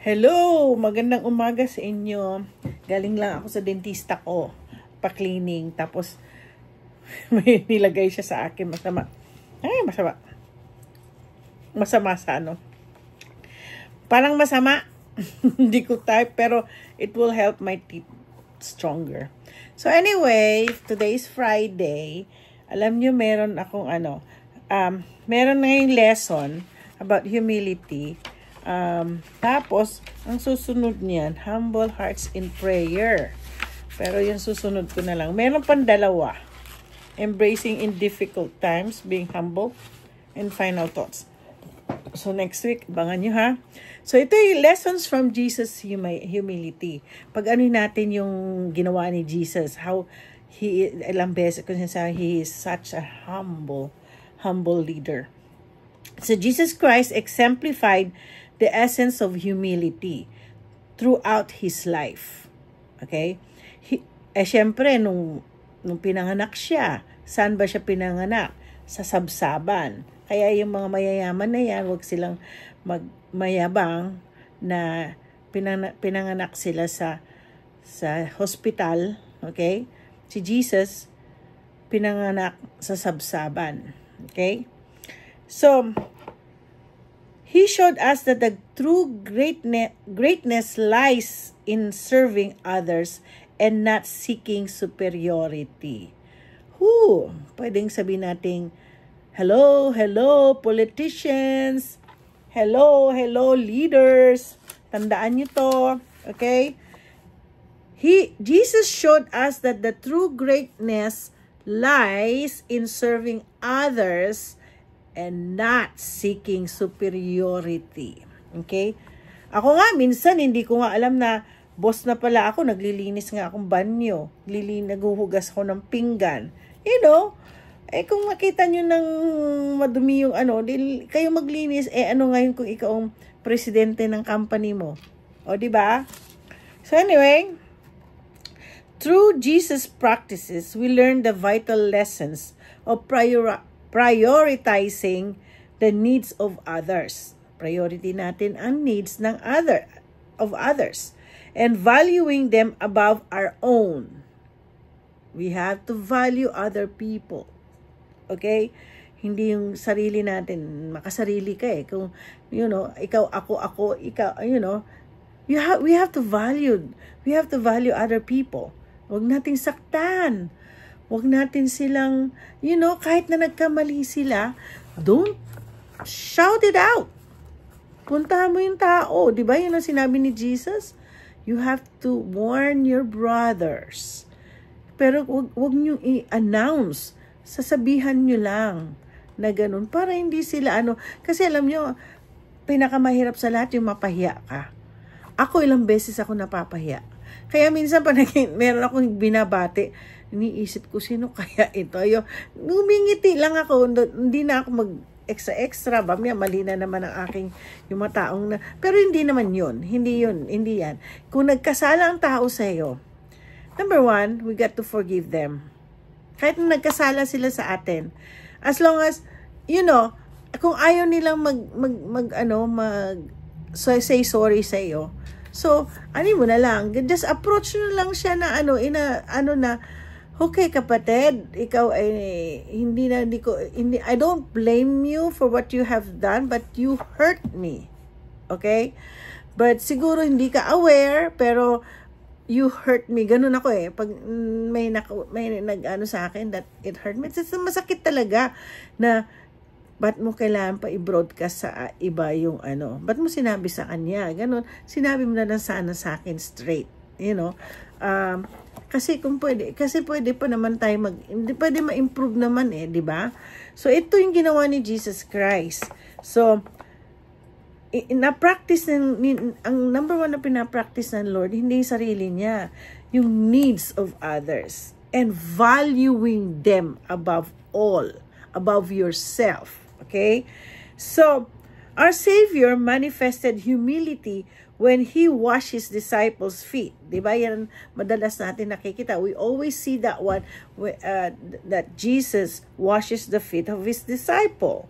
Hello! Magandang umaga sa inyo. Galing lang ako sa dentista ko. Pa-cleaning. Tapos, may nilagay siya sa akin. Masama. Ay, masama. Masama sa ano. Parang masama. Hindi ko type. Pero, it will help my teeth stronger. So, anyway, today is Friday. Alam nyo, meron akong meron na yung lesson about humility. Tapos, ang susunod niyan, humble hearts in prayer. Pero yung susunod ko na lang. Meron pang dalawa. Embracing in difficult times, being humble, and final thoughts. So, next week, abangan nyo ha. So, ito yung lessons from Jesus' humility. Pag ano natin yung ginawa ni Jesus, how ilang beses ko sinasabi, he is such a humble leader. So, Jesus Christ exemplified the essence of humility throughout his life. Okay? Syempre, nung pinanganak siya, saan ba siya pinanganak? Sa sabsaban. Kaya yung mga mayayaman na yan, huwag silang magmayabang na pinanganak sila sa hospital. Okay? Si Jesus, pinanganak sa sabsaban. Okay? So, he showed us that the true greatness lies in serving others and not seeking superiority. Pwedeng sabihin natin, hello, politicians. Hello, leaders. Tandaan nyo to. Okay? Jesus showed us that the true greatness lies in serving others and not seeking superiority. Okay? Ako nga, minsan, hindi ko nga alam na boss na pala ako, naglilinis nga akong banyo. Naghuhugas ako ng pinggan. You know, kung makita nyo ng madumi yung kayo maglinis, ano ngayon kung ikaw ang presidente ng company mo? O, diba? So, anyway, through Jesus' practices, we learn the vital lessons of prioritizing the needs of others. Priority natin ang needs of others and valuing them above our own. We have to value other people. Okay? Hindi yung sarili natin, makasarili ka eh. Kung, ikaw, ako, ikaw, we have to value other people. Huwag nating saktan. Huwag natin silang, kahit na nagkamali sila, don't shout it out. Puntahan mo yung tao. Diba yun ang sinabi ni Jesus? You have to warn your brothers. Pero huwag nyo i-announce. Sasabihan nyo lang na ganun. Para hindi sila Kasi alam nyo, pinakamahirap sa lahat yung mapahiya ka. Ako ilang beses ako napapahiya. Kaya minsan pa meron akong binabati, iniisip ko, sino kaya ito? Ngumingiti lang ako, hindi na ako mag-extra. Mali na naman ang aking, yung mga taong na, pero hindi naman yun. Hindi yan. Kung nagkasala ang tao sa iyo, number one, we got to forgive them. Kahit na nagkasala sila sa atin. As long as, kung ayaw nilang say sorry sa iyo, so, mo na lang. Just approach na lang siya na okay kapatid, ikaw ay I don't blame you for what you have done, but you hurt me. Okay? But siguro hindi ka aware, pero you hurt me. Ganun ako eh. Pag may sa akin that it hurt me, masakit talaga na ba't mo kailangan pa i-broadcast sa iba yung ba't mo sinabi sa kanya? Ganun. Sinabi mo na lang sana sa akin straight. Kasi pwede pa naman tayo pwede ma-improve naman di ba? So, ito yung ginawa ni Jesus Christ. So, na-practice ang number one na pinapractice ng Lord, hindi yung sarili niya, yung needs of others and valuing them above all, above yourself. Okay? So, our Savior manifested humility when He washed His disciples' feet. Diba yan madalas natin nakikita. We always see that one, that Jesus washes the feet of His disciple.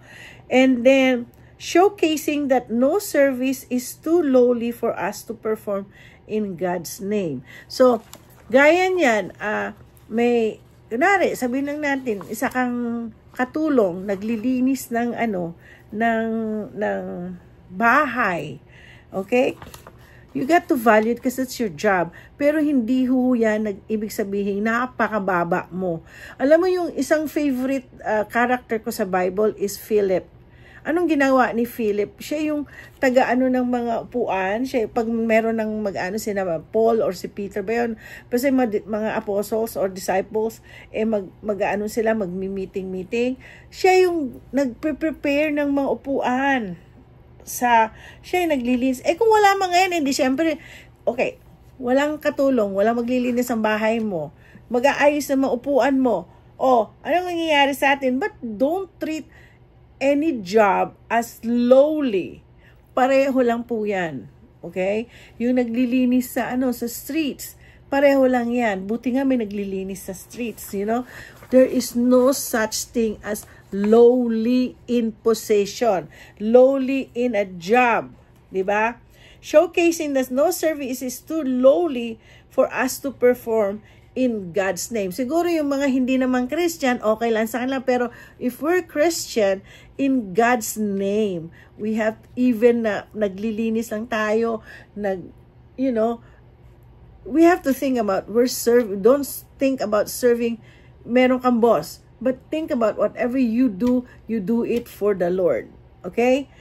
And then, showcasing that no service is too lowly for us to perform in God's name. So, gaya niyan, may, kunwari, sabihin lang natin, isa kang katulong, naglilinis ng ng bahay. Okay? You got to value it because it's your job. Pero hindi ho yan ibig sabihin napakababa mo. Alam mo yung isang favorite character ko sa Bible is Philip. Anong ginawa ni Philip? Siya yung taga-ano ng mga upuan. Siya, pag meron ng mag-ano sina Paul or si Peter ba yun? Kasi mga apostles or disciples, mag-ano sila, magmi-meeting. Siya yung nagpe-prepare ng mga upuan. Siya yung naglilinis. Kung wala mga yan, hindi syempre, okay, walang katulong, walang maglilinis ang bahay mo, mag-aayos ng mga upuan mo. Anong nangyayari sa atin? But don't treat any job as lowly. Pareho lang po yan. Okay? Yung naglilinis sa streets, pareho lang yan. Buti nga may naglilinis sa streets, you know? There is no such thing as lowly in possession, lowly in a job, di ba? Showcasing that no service is too lowly for us to perform in God's name. Siguro yung mga hindi naman Christian, okay lang sa kanila, pero if we're Christian, in God's name, we have even naglilinis lang tayo, we have to think about, don't think about serving, meron kang boss, but think about whatever you do it for the Lord. Okay?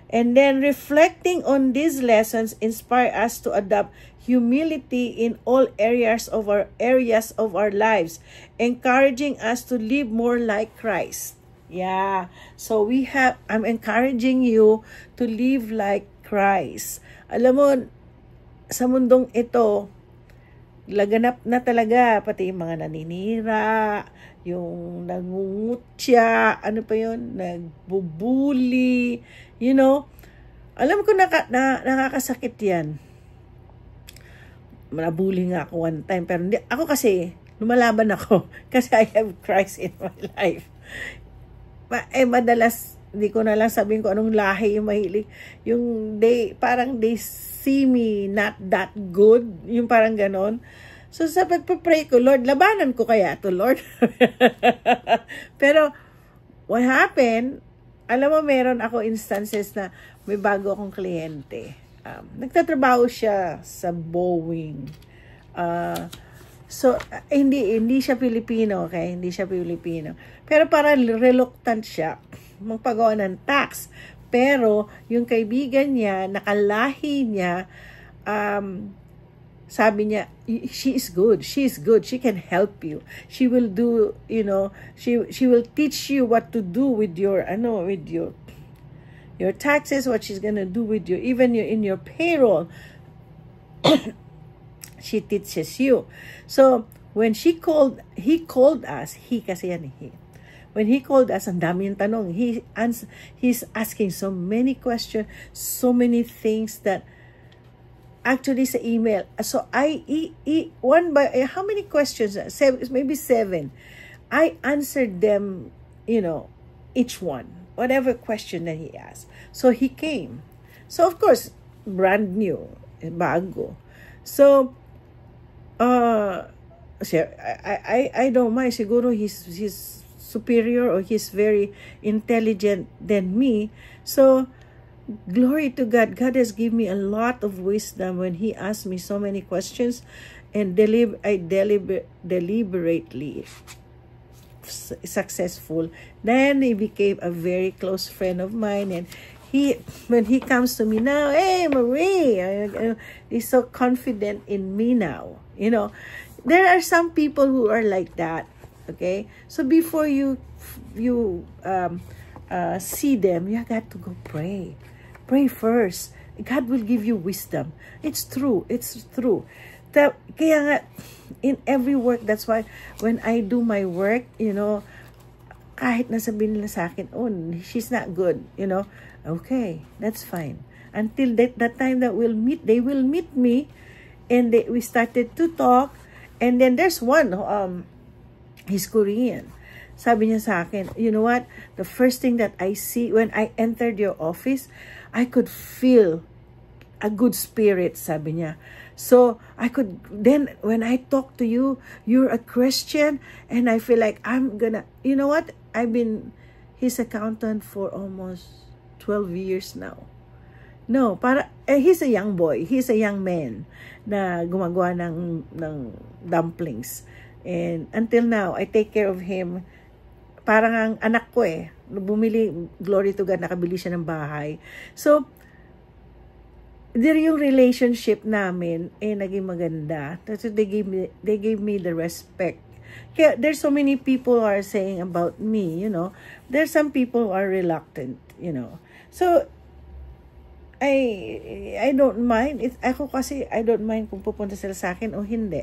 And then reflecting on these lessons inspire us to adopt humility in all areas of our lives, encouraging us to live more like Christ. Yeah. So I'm encouraging you to live like Christ. Alam mo, sa mundong ito, laganap na talaga, pati yung mga naninira, yung nangungutya, ano pa yun, nagbubuli, you know. Alam ko nakakasakit yan. Nabuli nga ako one time, pero hindi, ako kasi, lumalaban ako, kasi I have Christ in my life. Madalas, hindi ko na lang sabihin ko anong lahi yung mahilig. Yung parang they see me not that good, yung parang ganon. So sa pagpapray ko, Lord, labanan ko kaya to, Lord? Pero, what happened, alam mo, meron ako instances na may bago akong kliyente. Nagtatrabaho siya sa Boeing. Hindi siya Pilipino, okay? Hindi siya Pilipino. Pero parang reluctant siya magpagawa ng tax. Pero, yung kaibigan niya, nakalahi niya, sabi niya, she is good. She can help you. She will do, she will teach you what to do with your taxes, what she's gonna do with you, even in your payroll. She teaches you. So, when he called us, when he called us, ang dami yung tanong, he's asking so many questions, so many things that actually sa email. So one by how many questions? Maybe 7. I answered them, each one, whatever question that he asked. So he came. So of course, brand new, bago. So I don't mind. Siguro he's superior or he's very intelligent than me. So glory to God. God has given me a lot of wisdom when he asked me so many questions, and I deliberately successful. Then he became a very close friend of mine, and when he comes to me now, hey Marie, he's so confident in me now. There are some people who are like that. Okay, so before you see them, you got to go pray. Pray first. God will give you wisdom. It's true. Kaya nga, in every work, that's why when I do my work, kahit nasabihin nila sa akin, she's not good, okay, that's fine. Until that time that they will meet me, and we started to talk, and then there's one, he's Korean. sabi niya sa akin, you know what? The first thing that I see when I entered your office, I could feel a good spirit, sabi niya. So, then when I talk to you, you're a Christian, and I feel like I'm gonna, you know what? I've been his accountant for almost 12 years now. No, he's a young boy. He's a young man na gumagawa ng dumplings. And until now, I take care of him. Parang ang anak ko eh. Bumili, glory to God, nakabili siya ng bahay. So, yung relationship namin naging maganda. So they gave me the respect. Kaya there's so many people who are saying about me, you know. There's some people who are reluctant, you know. So I don't mind. Ako kasi I don't mind kung pupunta sila sa akin o hindi.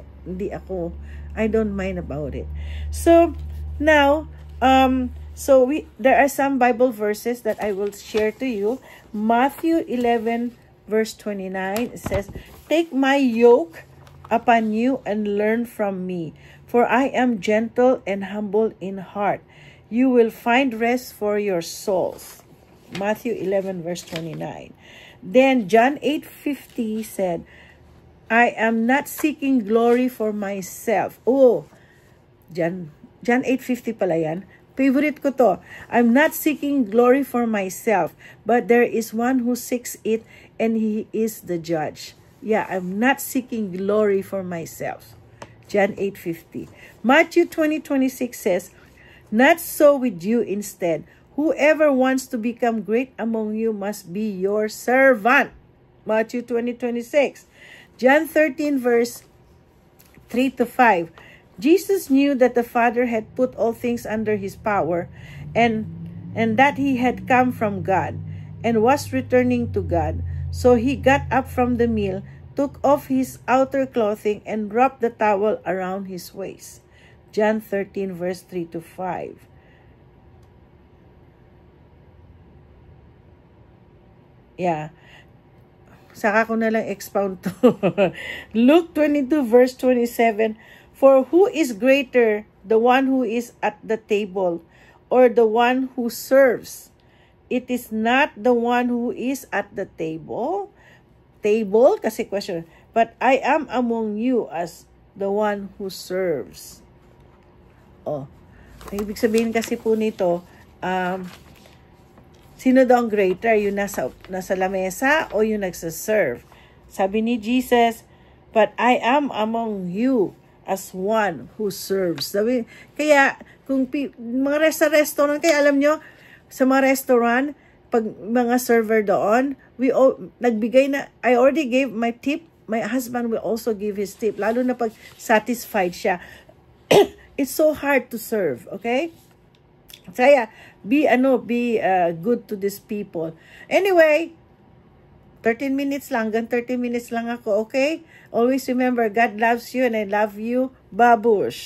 I don't mind about it. So now there are some Bible verses that I will share to you. Matthew 11 verse 29, it says, "Take my yoke upon you and learn from me, for I am gentle and humble in heart. You will find rest for your souls." Matthew 11 verse 29. Then John 8:50 said, "I am not seeking glory for myself." Oh, John 8:50 pala yan. Favorite ko to. "I'm not seeking glory for myself, but there is one who seeks it, and he is the judge." Yeah, I'm not seeking glory for myself. John 8:50. Matthew 20:26 says, "Not so with you instead. Whoever wants to become great among you must be your servant." Matthew 20:26. John 13 verse 3 to 5. Jesus knew that the Father had put all things under his power, and that he had come from God and was returning to God. So he got up from the meal, took off his outer clothing, and wrapped the towel around his waist. John 13 verse 3 to 5. Yeah. Saka ko na lang expound to. Luke 22 verse 27. "For who is greater, the one who is at the table, or the one who serves? It is not the one who is at the table, kasi question, but I am among you as the one who serves." Oh, ibig sabihin kasi po nito, sino daw ang greater? Yung nasa lamesa o yung nagsaserve? Sabi ni Jesus, "But I am among you as one who serves." Sabi, kaya, kung mga restaurant, kaya alam nyo, sa mga restaurant, pag mga server doon, nagbigay na, I already gave my tip, my husband will also give his tip, lalo na pag satisfied siya. It's so hard to serve, okay? Kaya, be good to these people. Anyway, 13 minutes lang, 30 minutes lang ako, okay? Always remember, God loves you and I love you. Babush!